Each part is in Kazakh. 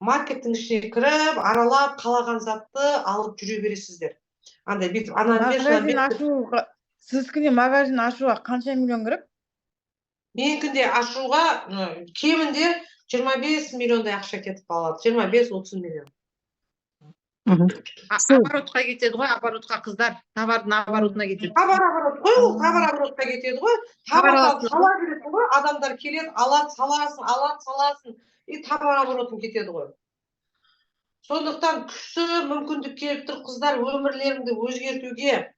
маркеттің ішіне кіріп, аралап, қалаған затты алып жүре бересіздер. Андай бүйтіп ананы бер, шынаны Магазин бер. ашуға, сіздікіне магазин ашуға қанша миллион керек? Менікінде ашуға кемінде 25 миллиондай ақша кетіп қалады. 25-30 миллион. Оборотқа кетеді ғой, оборотқа қыздар, товардың оборотына кетеді. Товар оборот қой, ол товар оборотқа кетеді ғой. Товар сала береді ғой, адамдар келеді, алады, саласын, и товар оборотын кетеді ғой. Сондықтан күшті мүмкіндік келіп тұр, қыздар, өмірлеріңді өзгертуге.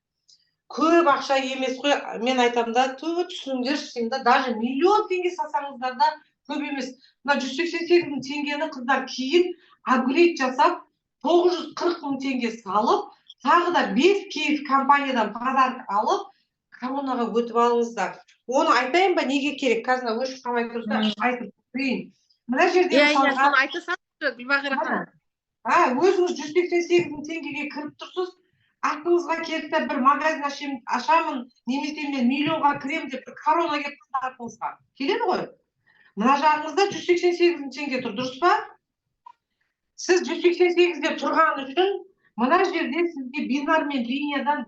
Көп ақша емес қой, мен айтамын да, түсініңдерші, даже миллион теңге салсаңыздар да көп емес. Мына 188 мың теңгені қыздар кейін апгрейд жасап, 940 мың теңге салып, тағы да 5 кейс компаниядан подарок алып, коронаға өтіп алыңыздар. Оны айтайын ба, неге керек? Қазір өшіп қалмай тұрса, айтып қойын. Мына жерде соны айта салшы, Гүлбағира ханым. Өзіңіз 188 мың теңгеге кіріп тұрсыз, ақтыңызға келді бір магазин ашамын, немесе мен миллионға кірем деп корона кетті артыңызға. Келеді ғой. Мына жағыңызда 188 мың теңге тұр, дұрыс па? Сіз 188-де тұрған үшін, мына жерде сізге бинар мен линиядан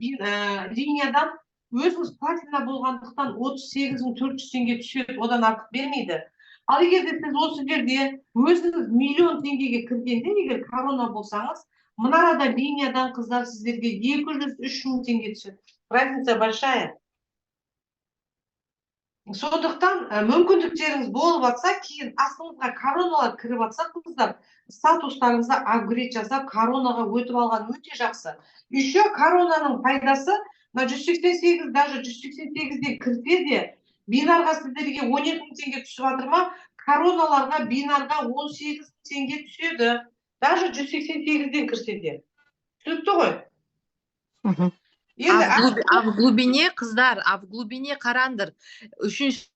өзіңіз платина болғандықтан 38.400 теңге түседі, одан артық бермейді. Ал егер сіз осы жерде өзіңіз миллион теңгеге кіргенде, егер корона болсаңыз, мынарада линиядан қыздар сіздерге 203 мың теңге түседі. Разница большая. Сондықтан мүмкіндіктеріңіз болып атса, кейін астыңызға короналар кіріп атса, қыздар, статустарыңызда апгрейд жасап, коронаға өтіп алған өте жақсы. Еще коронаның пайдасы, 188, даже 188-де кірсе де, бинарға сіздерге 12 мың теңге түсіп жатыр ма, короналарға, бинарға 18 мың теңге түседі. Даже 188-ден кірсе де. Түсінікті ғой? А в глубине, қыздар, а в глубине қараңдар. Үшінші